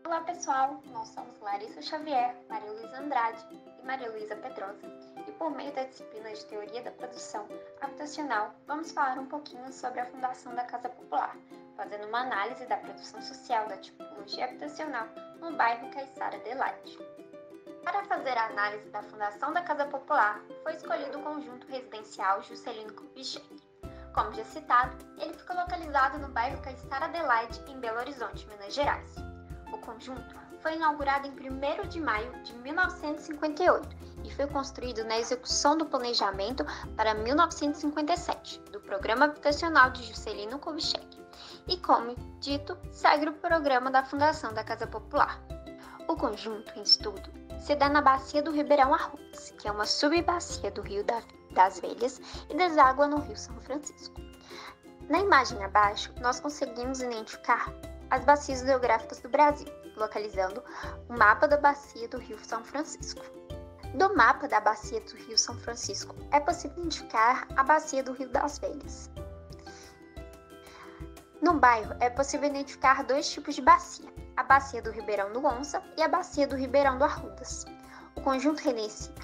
Olá pessoal, nós somos Larissa Xavier, Maria Luísa Andrade e Maria Luísa Pedrosa e por meio da disciplina de Teoria da Produção Habitacional vamos falar um pouquinho sobre a fundação da Casa Popular, fazendo uma análise da produção social da tipologia habitacional no bairro Caiçara Adelaide. Para fazer a análise da fundação da Casa Popular, foi escolhido o conjunto residencial Juscelino Kubitschek. Como já citado, ele fica localizado no bairro Caiçara Adelaide, em Belo Horizonte, Minas Gerais. O conjunto foi inaugurado em 1º de maio de 1958 e foi construído na execução do planejamento para 1957 do Programa Habitacional de Juscelino Kubitschek e, como dito, segue o programa da Fundação da Casa Popular. O conjunto em estudo se dá na Bacia do Ribeirão Arrudas, que é uma subbacia do Rio das Velhas e deságua no Rio São Francisco. Na imagem abaixo, nós conseguimos identificar as bacias hidrográficas do Brasil, localizando o mapa da bacia do Rio São Francisco. Do mapa da bacia do Rio São Francisco, é possível identificar a bacia do Rio das Velhas. No bairro, é possível identificar dois tipos de bacia, a bacia do Ribeirão do Onça e a bacia do Ribeirão do Arrudas. O conjunto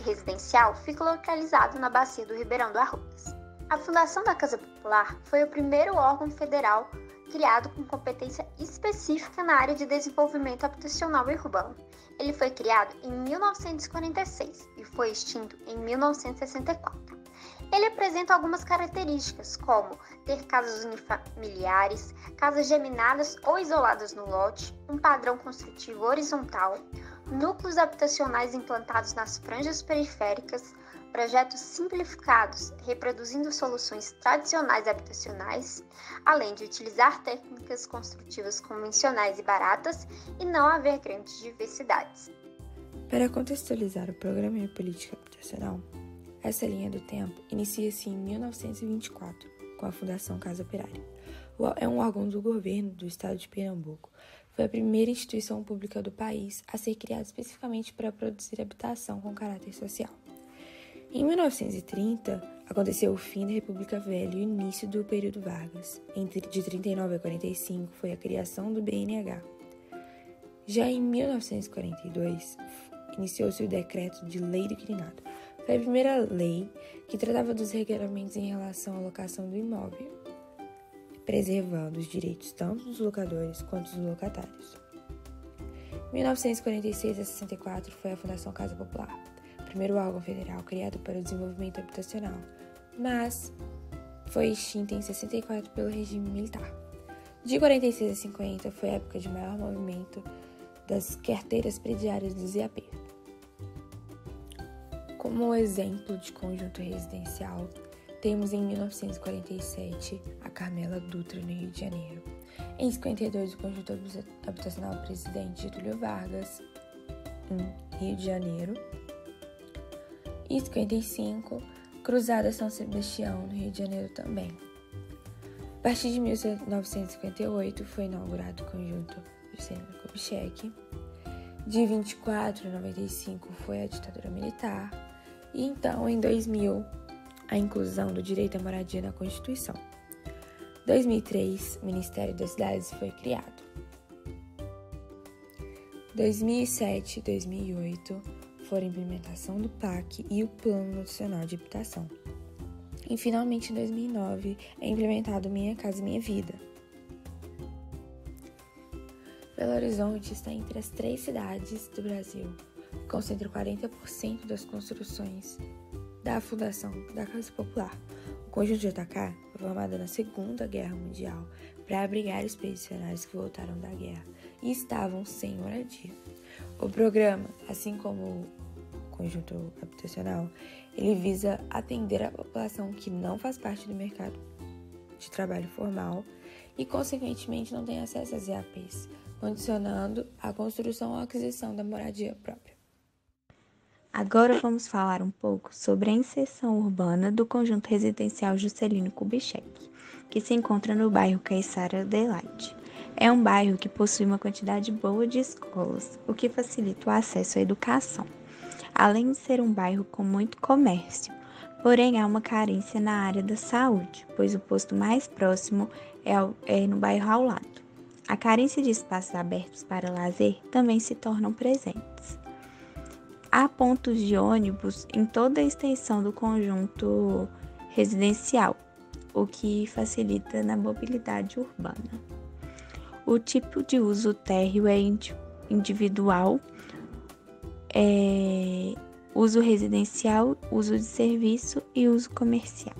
residencial fica localizado na bacia do Ribeirão do Arrudas. A Fundação da Casa Popular foi o primeiro órgão federal criado com competência específica na área de desenvolvimento habitacional e urbano. Ele foi criado em 1946 e foi extinto em 1964. Ele apresenta algumas características, como ter casas unifamiliares, casas geminadas ou isoladas no lote, um padrão construtivo horizontal, núcleos habitacionais implantados nas franjas periféricas, projetos simplificados, reproduzindo soluções tradicionais habitacionais, além de utilizar técnicas construtivas convencionais e baratas e não haver grandes diversidades. Para contextualizar o Programa de Política Habitacional, essa linha do tempo inicia-se em 1924, com a Fundação Casa Operária. É um órgão do governo do estado de Pernambuco. Foi a primeira instituição pública do país a ser criada especificamente para produzir habitação com caráter social. Em 1930, aconteceu o fim da República Velha e o início do período Vargas. De 39 a 45 foi a criação do BNH. Já em 1942, iniciou-se o Decreto de Lei do Inquilinato. Foi a primeira lei que tratava dos regulamentos em relação à locação do imóvel, preservando os direitos tanto dos locadores quanto dos locatários. Em 1946 a 64 foi a Fundação Casa Popular, primeiro órgão federal criado para o desenvolvimento habitacional, mas foi extinta em 64 pelo regime militar. De 46 a 50 foi a época de maior movimento das carteiras prediárias do ZAP. Como exemplo de conjunto residencial, temos em 1947 a Carmela Dutra, no Rio de Janeiro. Em 52, o conjunto habitacional Presidente Getúlio Vargas, em Rio de Janeiro. E 55, Cruzada São Sebastião, no Rio de Janeiro também. A partir de 1958 foi inaugurado o conjunto Juscelino Kubitschek. De 24 a 95 foi a ditadura militar. E então, em 2000, a inclusão do direito à moradia na Constituição. Em 2003, o Ministério das Cidades foi criado. 2007 e 2008 foram a implementação do PAC e o Plano Nacional de Habitação. E, finalmente, em 2009, é implementado Minha Casa Minha Vida. Belo Horizonte está entre as 3 cidades do Brasil, concentra 40% das construções da Fundação da Casa Popular. O conjunto JK foi formado na Segunda Guerra Mundial para abrigar expedicionários que voltaram da guerra e estavam sem moradia. O programa, assim como o conjunto habitacional, ele visa atender a população que não faz parte do mercado de trabalho formal e, consequentemente, não tem acesso às EAPs, condicionando a construção ou aquisição da moradia própria. Agora vamos falar um pouco sobre a inserção urbana do conjunto residencial Juscelino Kubitschek, que se encontra no bairro Caiçara Adelaide. É um bairro que possui uma quantidade boa de escolas, o que facilita o acesso à educação, além de ser um bairro com muito comércio. Porém, há uma carência na área da saúde, pois o posto mais próximo é no bairro ao lado. a carência de espaços abertos para lazer também se tornam presentes. Há pontos de ônibus em toda a extensão do conjunto residencial, o que facilita na mobilidade urbana. O tipo de uso térreo é individual, uso residencial, uso de serviço e uso comercial.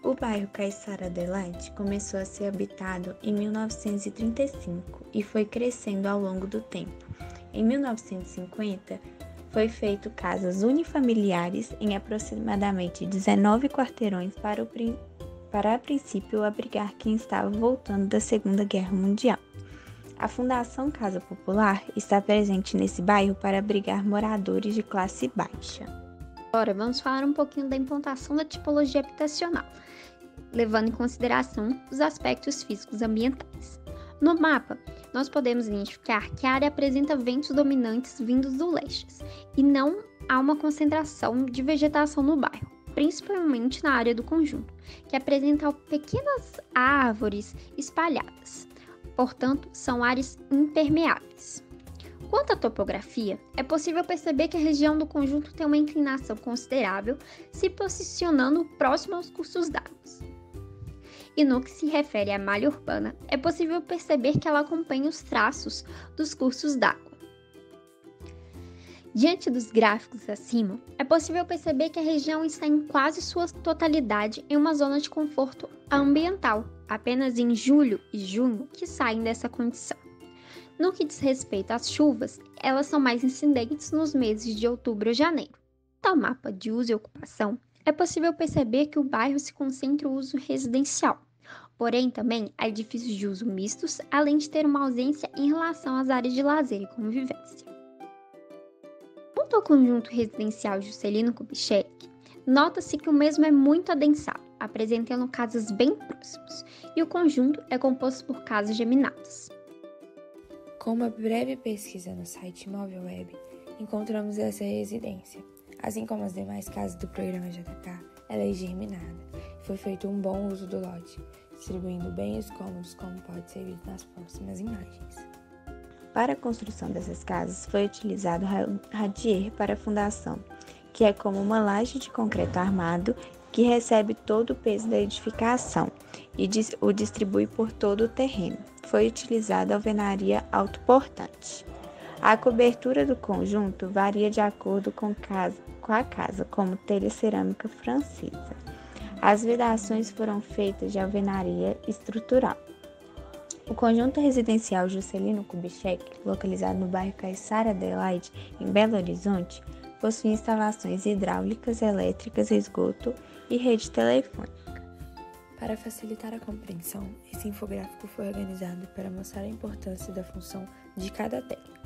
O bairro Caiçara Adelaide começou a ser habitado em 1935 e foi crescendo ao longo do tempo. Em 1950, foi feito casas unifamiliares em aproximadamente 19 quarteirões para a princípio abrigar quem estava voltando da Segunda Guerra Mundial. A Fundação Casa Popular está presente nesse bairro para abrigar moradores de classe baixa. Agora vamos falar um pouquinho da implantação da tipologia habitacional, levando em consideração os aspectos físicos ambientais. No mapa, nós podemos identificar que a área apresenta ventos dominantes vindos do leste e não há uma concentração de vegetação no bairro, principalmente na área do conjunto, que apresenta pequenas árvores espalhadas. Portanto, são áreas impermeáveis. Quanto à topografia, é possível perceber que a região do conjunto tem uma inclinação considerável, se posicionando próximo aos cursos d'água. E no que se refere à malha urbana, é possível perceber que ela acompanha os traços dos cursos d'água. Diante dos gráficos acima, é possível perceber que a região está em quase sua totalidade em uma zona de conforto ambiental, apenas em julho e junho que saem dessa condição. No que diz respeito às chuvas, elas são mais incidentes nos meses de outubro a janeiro. Tal mapa de uso e ocupação, é possível perceber que o bairro se concentra o uso residencial. Porém, também há edifícios de uso mistos, além de ter uma ausência em relação às áreas de lazer e convivência. Quanto ao conjunto residencial Juscelino Kubitschek, nota-se que o mesmo é muito adensado, apresentando casas bem próximas, e o conjunto é composto por casas geminadas. Com uma breve pesquisa no site Imóvel Web, encontramos essa residência. Assim como as demais casas do programa JK, ela é germinada e foi feito um bom uso do lote, distribuindo bem os cômodos como pode ser visto nas próximas imagens. Para a construção dessas casas foi utilizado radier para a fundação, que é como uma laje de concreto armado que recebe todo o peso da edificação e o distribui por todo o terreno. Foi utilizada alvenaria autoportante. A cobertura do conjunto varia de acordo com a casa, como telha cerâmica francesa. As vedações foram feitas de alvenaria estrutural. O conjunto residencial Juscelino Kubitschek, localizado no bairro Caiçara Adelaide, em Belo Horizonte, possui instalações hidráulicas, elétricas, esgoto e rede telefônica. Para facilitar a compreensão, esse infográfico foi organizado para mostrar a importância da função de cada técnico.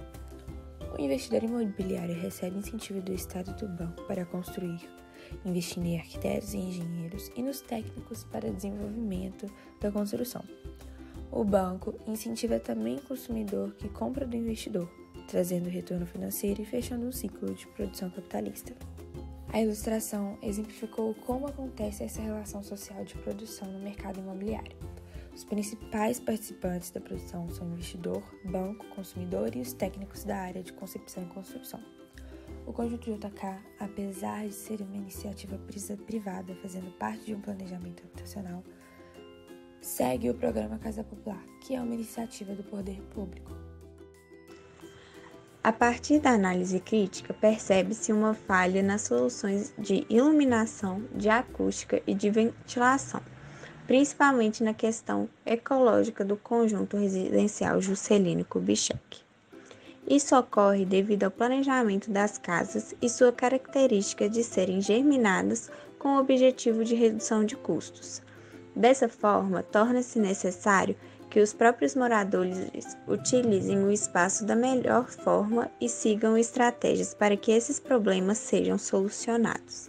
O investidor imobiliário recebe incentivo do Estado do banco para construir, investindo em arquitetos e engenheiros e nos técnicos para desenvolvimento da construção. O banco incentiva também o consumidor que compra do investidor, trazendo retorno financeiro e fechando um ciclo de produção capitalista. A ilustração exemplificou como acontece essa relação social de produção no mercado imobiliário. Os principais participantes da produção são o investidor, banco, consumidor e os técnicos da área de concepção e construção. O Conjunto JK, apesar de ser uma iniciativa privada fazendo parte de um planejamento habitacional, segue o programa Casa Popular, que é uma iniciativa do poder público. A partir da análise crítica, percebe-se uma falha nas soluções de iluminação, de acústica e de ventilação, principalmente na questão ecológica do conjunto residencial Juscelino Kubitschek. Isso ocorre devido ao planejamento das casas e sua característica de serem germinadas com o objetivo de redução de custos. Dessa forma, torna-se necessário que os próprios moradores utilizem o espaço da melhor forma e sigam estratégias para que esses problemas sejam solucionados.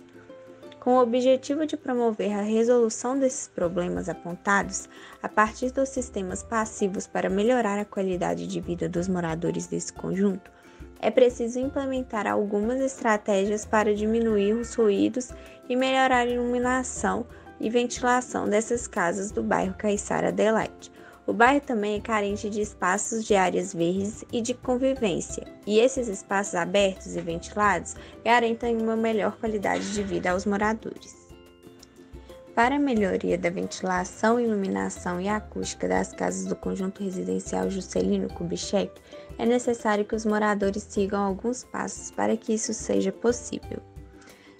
Com o objetivo de promover a resolução desses problemas apontados, a partir dos sistemas passivos para melhorar a qualidade de vida dos moradores desse conjunto, é preciso implementar algumas estratégias para diminuir os ruídos e melhorar a iluminação e ventilação dessas casas do bairro Caiçara Adelaide. O bairro também é carente de espaços de áreas verdes e de convivência, e esses espaços abertos e ventilados garantem uma melhor qualidade de vida aos moradores. Para a melhoria da ventilação, iluminação e acústica das casas do conjunto residencial Juscelino Kubitschek, é necessário que os moradores sigam alguns passos para que isso seja possível.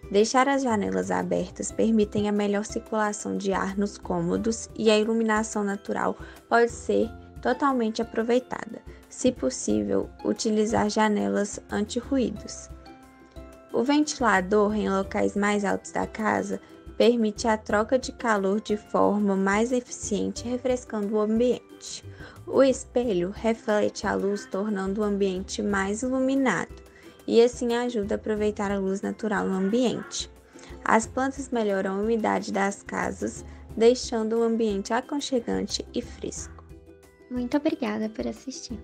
Deixar as janelas abertas permitem a melhor circulação de ar nos cômodos e a iluminação natural pode ser totalmente aproveitada. Se possível, utilizar janelas anti-ruídos. O ventilador em locais mais altos da casa permite a troca de calor de forma mais eficiente, refrescando o ambiente. O espelho reflete a luz, tornando o ambiente mais iluminado, e assim ajuda a aproveitar a luz natural no ambiente. As plantas melhoram a umidade das casas, deixando o ambiente aconchegante e fresco. Muito obrigada por assistir.